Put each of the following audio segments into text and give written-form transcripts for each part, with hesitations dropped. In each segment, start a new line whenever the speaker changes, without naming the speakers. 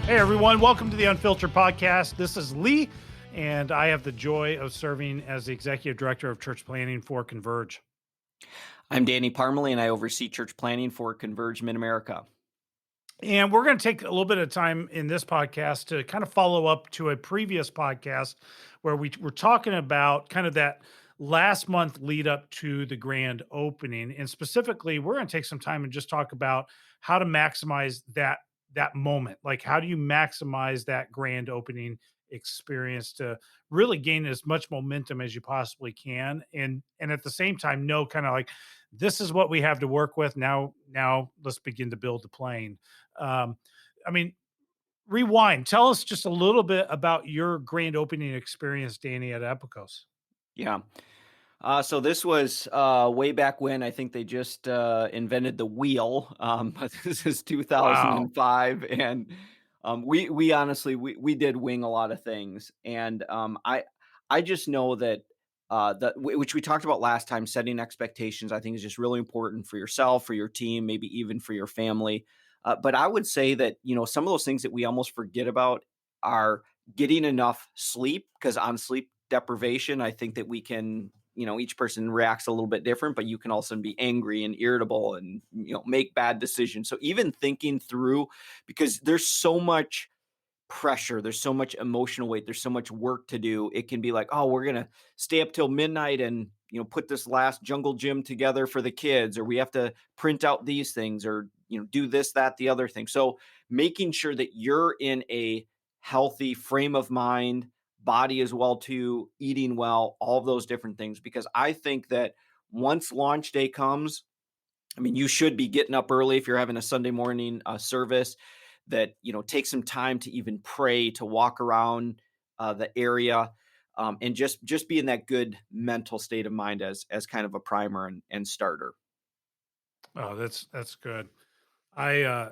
Hey, everyone. Welcome to the Unfiltered podcast. This is Lee, and I have the joy of serving as the Executive Director of Church Planning for Converge.
I'm Danny Parmelee, and I oversee church planning for Converge Mid-America.
And we're going to take a little bit of time in this podcast to kind of follow up to a previous podcast where we were talking about kind of that last month lead up to the grand opening. And specifically, we're going to take some time and just talk about how to maximize that moment. Like, how do you maximize that grand opening experience to really gain as much momentum as you possibly can, and at the same time know kind of like, this is what we have to work with now. Let's begin to build the plane. um I mean, rewind, tell us just a little bit about your grand opening experience, Danny, at Epicos.
Yeah. So this was way back when. I think they just invented the wheel. But this is
Wow.
2005, and we honestly we did wing a lot of things, and I just know that which we talked about last time, setting expectations, I think is just really important for yourself, for your team, maybe even for your family. But I would say that some of those things that we almost forget about are getting enough sleep, because on sleep deprivation, I think that we can, each person reacts a little bit different, but you can also be angry and irritable and, make bad decisions. So even thinking through, because there's so much pressure, there's so much emotional weight, there's so much work to do. It can be like, oh, we're going to stay up till midnight and, put this last jungle gym together for the kids, or we have to print out these things, or, do this, that, the other thing. So making sure that you're in a healthy frame of mind, body as well too, eating well, all of those different things, because I think that once launch day comes, I mean, you should be getting up early if you're having a Sunday morning service. That take some time to even pray, to walk around the area, and just be in that good mental state of mind as kind of a primer and starter.
Oh, that's good. I uh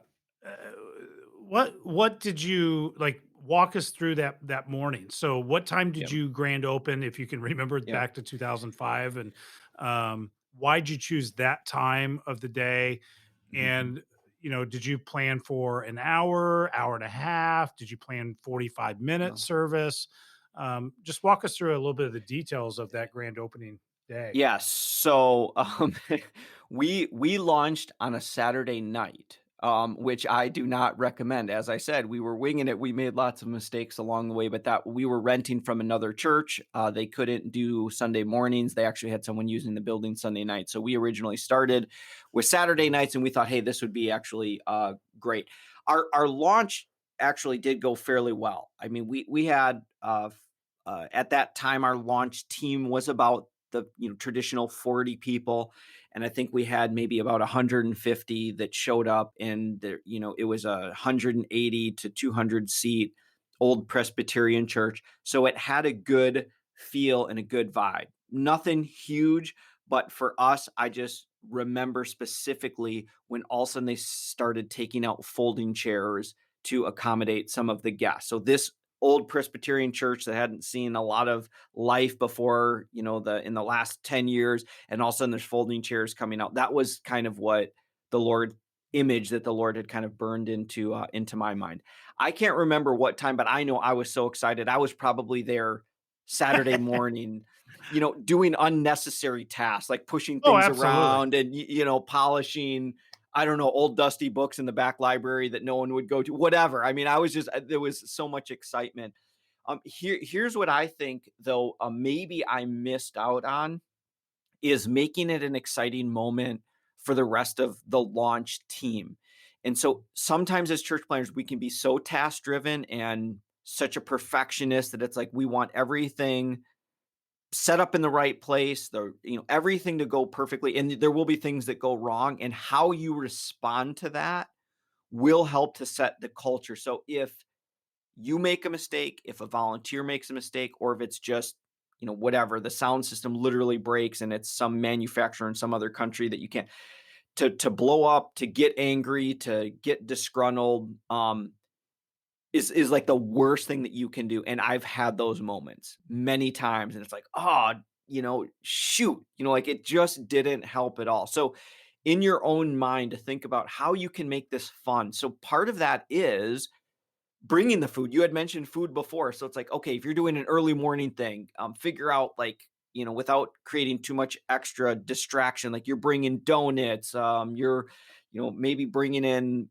what did you like, walk us through that morning? So what time did
Yep.
you grand open, if you can remember
Yep.
back to 2005, and why'd you choose that time of the day?
Mhm.
And did you plan for an hour and a half? Did you plan 45-minute service? Just walk us through a little bit of the details of that grand opening day.
Yeah, so, we launched on a Saturday night, which I do not recommend. As I said, we were winging it. We made lots of mistakes along the way, but that we were renting from another church. They couldn't do Sunday mornings. They actually had someone using the building Sunday night. So we originally started with Saturday nights, and we thought, hey, this would be actually great. Our launch actually did go fairly well. I mean, we had at that time, our launch team was about the traditional 40 people, and I think we had maybe about 150 that showed up, and there, it was a 180 to 200 seat old Presbyterian church, so it had a good feel and a good vibe. Nothing huge, but for us, I just remember specifically when all of a sudden they started taking out folding chairs to accommodate some of the guests. So this old Presbyterian church that hadn't seen a lot of life before, in the last 10 years, and all of a sudden there's folding chairs coming out. That was kind of what the Lord image that the Lord had kind of burned into my mind. I can't remember what time, but I know I was so excited. I was probably there Saturday morning, doing unnecessary tasks like pushing
Oh,
things
absolutely.
around and polishing, I don't know, old dusty books in the back library that no one would go to, whatever. I mean, I was just, there was so much excitement. Here's what I think, though, maybe I missed out on, is making it an exciting moment for the rest of the launch team. And so sometimes as church planners, we can be so task driven and such a perfectionist that it's like we want everything set up in the right place, everything to go perfectly, and there will be things that go wrong, and how you respond to that will help to set the culture. So if you make a mistake, if a volunteer makes a mistake, or if it's just, whatever, the sound system literally breaks and it's some manufacturer in some other country that you can't, to blow up, to get angry, to get disgruntled, is like the worst thing that you can do. And I've had those moments many times, and it's like, oh, shoot, like it just didn't help at all. So in your own mind, to think about how you can make this fun. So part of that is bringing the food. You had mentioned food before, so it's like, okay, if you're doing an early morning thing, figure out like, without creating too much extra distraction, like you're bringing donuts, you're, maybe bringing in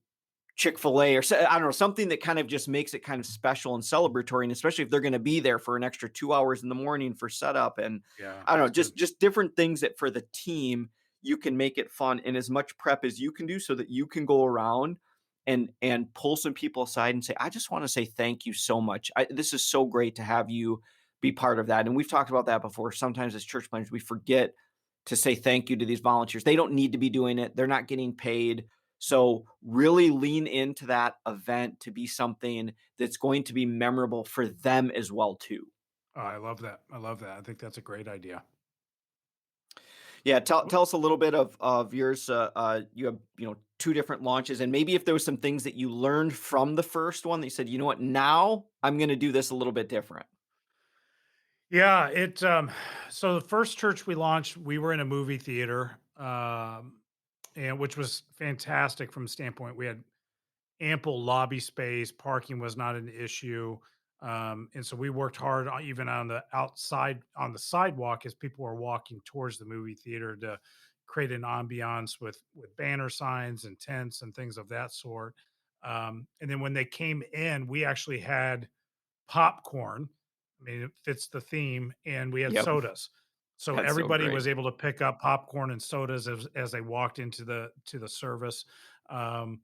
Chick-fil-A or I don't know, something that kind of just makes it kind of special and celebratory, and especially if they're gonna be there for an extra 2 hours in the morning for setup, and
Yeah,
I don't know,
that's good.
just different things that for the team, you can make it fun and as much prep as you can do so that you can go around and pull some people aside and say, "I just wanna say thank you so much. This is so great to have you be part of that," and we've talked about that before. Sometimes as church planners, we forget to say thank you to these volunteers. They don't need to be doing it. They're not getting paid. So really lean into that event to be something that's going to be memorable for them as well too.
Oh, I love that. I love that. I think that's a great idea.
Yeah, tell us a little bit of yours. You have 2 different launches, and maybe if there was some things that you learned from the first one that you said, you know what, now I'm going to do this a little bit different.
Yeah, so the first church we launched, we were in a movie theater, and which was fantastic from the standpoint we had ample lobby space, parking was not an issue. And so we worked hard even on the outside on the sidewalk as people were walking towards the movie theater to create an ambiance with banner signs and tents and things of that sort. And then when they came in, we actually had popcorn. I mean, it fits the theme, and we had
Yep,
sodas. So
that's so
everybody
great.
was able to pick up popcorn and sodas as they walked into the service. Um,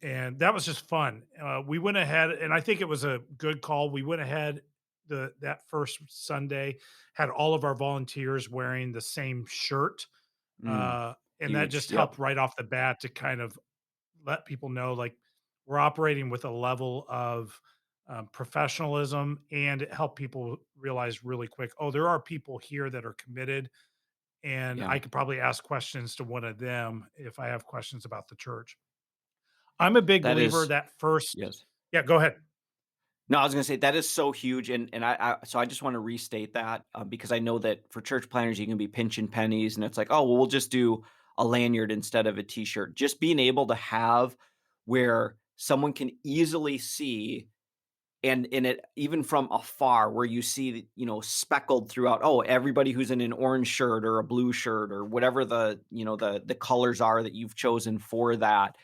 and that was just fun. We went ahead, and I think it was a good call. We went ahead that first Sunday, had all of our volunteers wearing the same shirt,
Mm,
and that
huge.
just
Yep.
helped right off the bat to kind of let people know like we're operating with a level of professionalism, and it helped people realize really quick, oh, there are people here that are committed, and
Yeah.
I could probably ask questions to one of them if I have questions about the church. I'm a big
That
believer
is
that first.
yes.
Yeah, go ahead.
No, I was gonna say that is so huge, and I just want to restate that because I know that for church planners you can be pinching pennies, and it's like, oh well, we'll just do a lanyard instead of a T-shirt. Just being able to have where someone can easily see, and in it even from afar, where you see speckled throughout. Oh, everybody who's in an orange shirt or a blue shirt or whatever the colors are that you've chosen for that,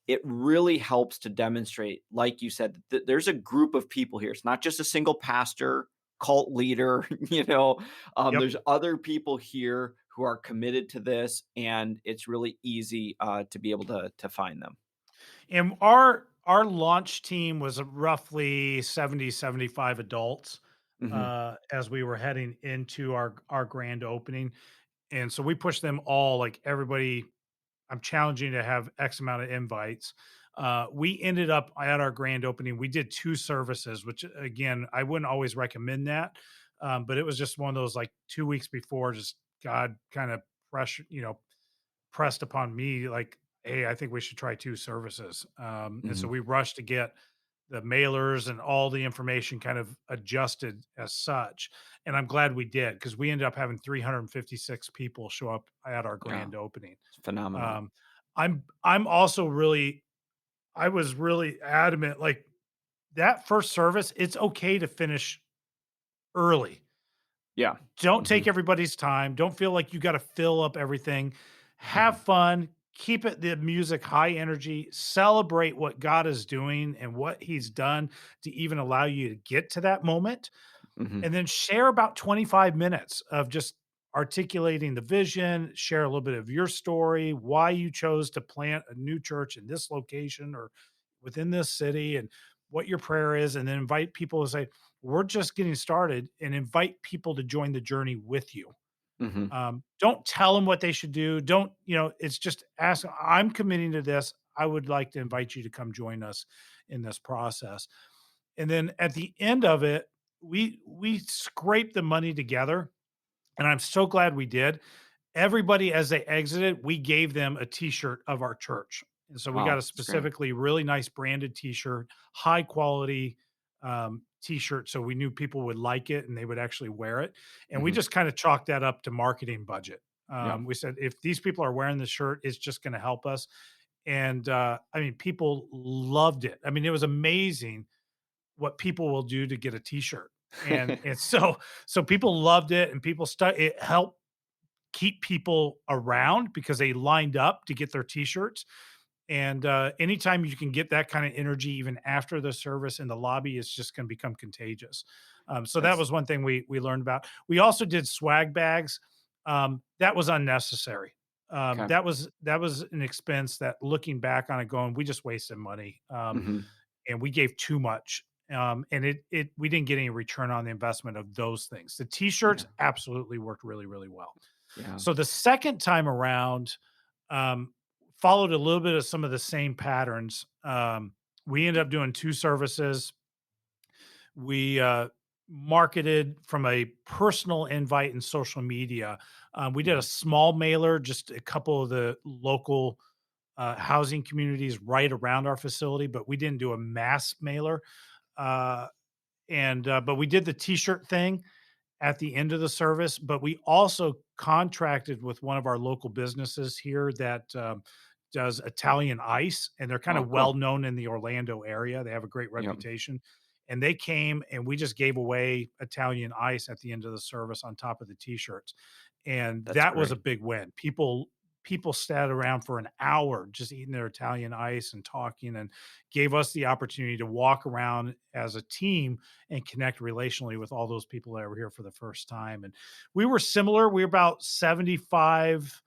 it really helps to demonstrate, like you said, that there's a group of people here. It's not just a single pastor, cult leader,
Yep.
there's other people here who are committed to this, and it's really easy to be able to find them.
And our launch team was roughly 70-75 adults,
Hmm.
as we were heading into our grand opening. And so we pushed them all, like everybody, I'm challenging to have X amount of invites. We ended up at our grand opening, we did 2 services, which again, I wouldn't always recommend that. But it was just one of those like 2 weeks before, just God kind of pressure, pressed upon me like, "Hey, I think we should try 2 services." And so
Hmm.
we rushed to get the mailers and all the information kind of adjusted as such, and I'm glad we did because we ended up having 356 people show up at our
Yeah,
grand opening.
it's phenomenal.
Um, I'm also really I was really adamant, like, that first service, it's okay to finish early.
Yeah.
Don't
Hmm.
take everybody's time. Don't feel like you gotta fill up everything. Have
Hmm.
fun, keep it the music high energy, celebrate what God is doing and what he's done to even allow you to get to that moment,
Hmm.
and then share about 25 minutes of just articulating the vision, share a little bit of your story, why you chose to plant a new church in this location or within this city, and what your prayer is, and then invite people to say, we're just getting started, and invite people to join the journey with you.
Hmm.
Don't tell them what they should do. Don't, it's just ask, I'm committing to this. I would like to invite you to come join us in this process. And then at the end of it, we scraped the money together, and I'm so glad we did. Everybody, as they exited, we gave them a T-shirt of our church, and so we got
Oh,
a
it's great.
specifically really nice branded T-shirt, high quality T-shirt, so we knew people would like it and they would actually wear it. And we
Hmm.
just kind of chalked that up to marketing budget.
Yeah.
We said if these people are wearing the shirt, it's just going to help us. And I mean, people loved it. I mean, it was amazing what people will do to get a t-shirt. And so people loved it, and it helped keep people around because they lined up to get their t-shirts. And anytime you can get that kind of energy even after the service in the lobby, it's just going to become contagious. So that
That's
was one thing we learned about. We also did swag bags. That was unnecessary.
okay.
That was an expense that, looking back on it, going, we just wasted money,
Mhm.
and we gave too much. And it we didn't get any return on the investment of those things. The t-shirts
Yeah.
absolutely worked really, really well.
Yeah.
So the second time around, um, followed a little bit of some of the same patterns. We ended up doing 2 services. We, marketed from a personal invite and social media. We did a
Mhm.
small mailer, just a couple of the local, housing communities right around our facility, but we didn't do a mass mailer. Uh, but we did the T-shirt thing at the end of the service, but we also contracted with one of our local businesses here that, does Italian ice, and they're kind
Oh,
of well
cool.
known in the Orlando area. They have a great
Yep.
reputation, and they came and we just gave away Italian ice at the end of the service on top of the t-shirts, and
That's
that was a
great.
big win. People sat around for an hour just eating their Italian ice and talking, and gave us the opportunity to walk around as a team and connect relationally with all those people that were here for the first time. And we were similar. We were about 75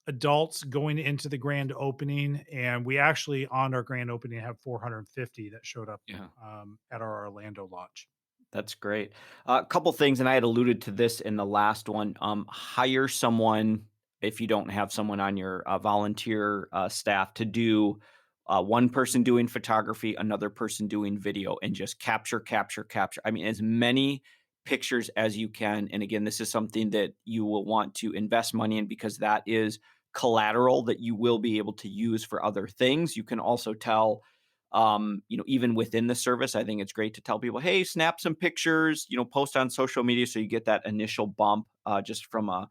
adults going into the grand opening, and we actually, on our grand opening, have 450 that showed up,
Yeah.
at our Orlando launch.
That's great. A couple things, and I had alluded to this in the last one. Hire someone if you don't have someone on your volunteer staff to do one person doing photography, another person doing video, and just capture, capture, capture. I mean, as many pictures as you can. And again, this is something that you will want to invest money in because that is collateral that you will be able to use for other things. You can also tell even within the service, I think it's great to tell people, hey, snap some pictures, post on social media so you get that initial bump just from a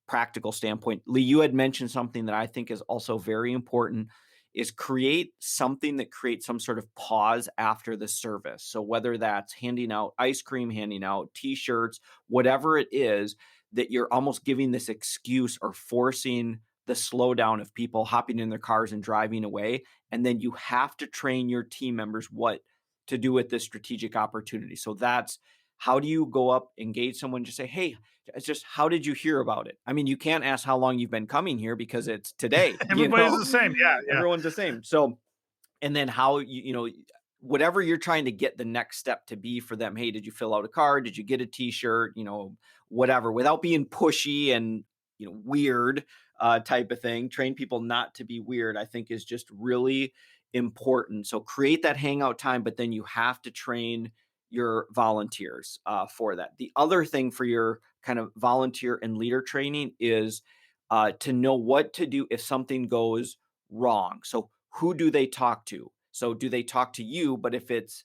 practical standpoint. Lee, you had mentioned something that I think is also very important is create something that creates some sort of pause after the service. So whether that's handing out ice cream, handing out t-shirts, whatever it is, that you're almost giving this excuse or forcing the slowdown of people hopping in their cars and driving away. And then you have to train your team members what to do with this strategic opportunity. So that's how do you go up, engage someone, just say, hey, it's just how did you hear about it? I mean, you can't ask how long you've been coming here because it's today,
Everybody's the same. Yeah, yeah.
everyone's the same. So and then how whatever you're trying to get the next step to be for them. Hey, did you fill out a card? Did you get a t-shirt? Whatever, without being pushy and weird type of thing. Train people not to be weird, I think, is just really important. So create that hangout time, but then you have to train your volunteers for that. The other thing for your kind of volunteer and leader training is to know what to do if something goes wrong. So who do they talk to? So do they talk to you? But if it's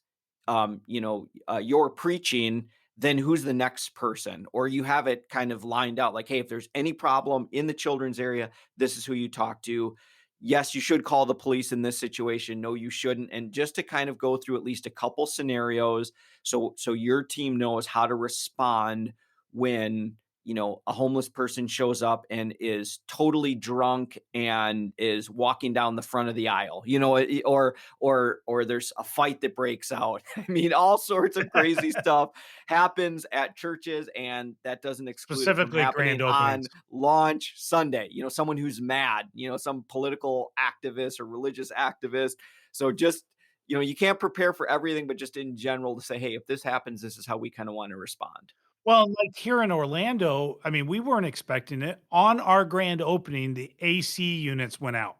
you're preaching, then who's the next person? Or you have it kind of lined out like, hey, if there's any problem in the children's area, this is who you talk to. Yes, you should call the police in this situation. No, you shouldn't. And just to kind of go through at least a couple scenarios so your team knows how to respond when a homeless person shows up and is totally drunk and is walking down the front of the aisle, or there's a fight that breaks out. I mean, all sorts of crazy stuff happens at churches, and that doesn't exclude it from
Specifically
happening
grand openings.
on launch Sunday. Someone who's mad, some political activist or religious activist. So just you can't prepare for everything, but just in general to say, hey, if this happens, this is how we kind of want to respond.
Well, like here in Orlando, I mean, we weren't expecting it. On our grand opening, the AC units went out.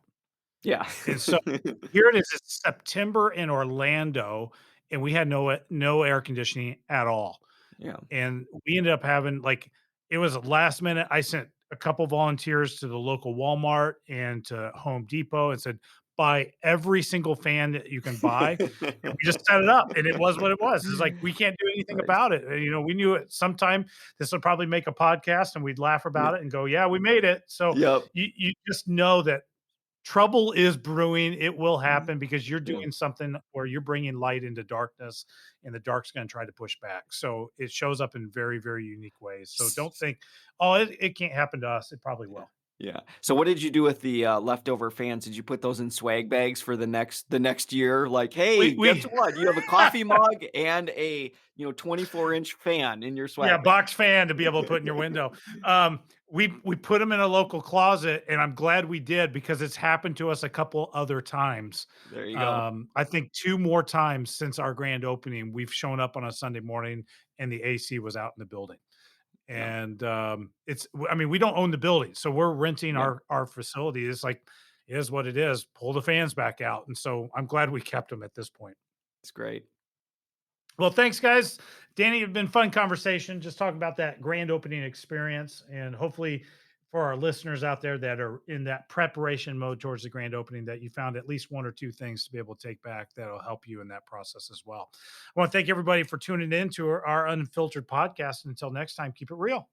Yeah.
And so here it is, it's September in Orlando, and we had no air conditioning at all.
Yeah.
And we ended up having, like, it was last minute. I sent a couple volunteers to the local Walmart and to Home Depot and said, buy every single fan that you can buy. And we just set it up, and it was what it was. It's like, we can't do anything
Nice.
about it. And, we knew it sometime this would probably make a podcast, and we'd laugh
Yeah.
about it and go, yeah, we made it. So
Yep.
you just know that trouble is brewing. It will
Mhm.
happen because you're
Yeah.
doing something where you're bringing light into darkness, and the dark's going to try to push back. So it shows up in very, very unique ways. So don't think, oh, it can't happen to us. It probably
Yeah.
will.
Yeah. So what did you do with the, leftover fans? Did you put those in swag bags for the next year? Like, "Hey, guess
We
what? You have a coffee mug and a, 24-inch fan in your
Yeah,
swag bag."
box fan to be able to put in your window. We put them in a local closet, and I'm glad we did because it's happened to us a couple other times.
There you go.
I think 2 more times since our grand opening, we've shown up on a Sunday morning and the AC was out in the building.
Yeah.
And, I mean, we don't own the building, so we're renting
Yeah.
our facility. It's like, it is what it is. Pull the fans back out, and so I'm glad we kept them at this point.
It's great.
Well, thanks, guys. Danny, it's been fun conversation. Just talking about that grand opening experience, and hopefully, for our listeners out there that are in that preparation mode towards the grand opening, that you found at least 1 or 2 things to be able to take back that'll help you in that process as well. I want to thank everybody for tuning in to our Unfiltered podcast. And until next time, keep it real.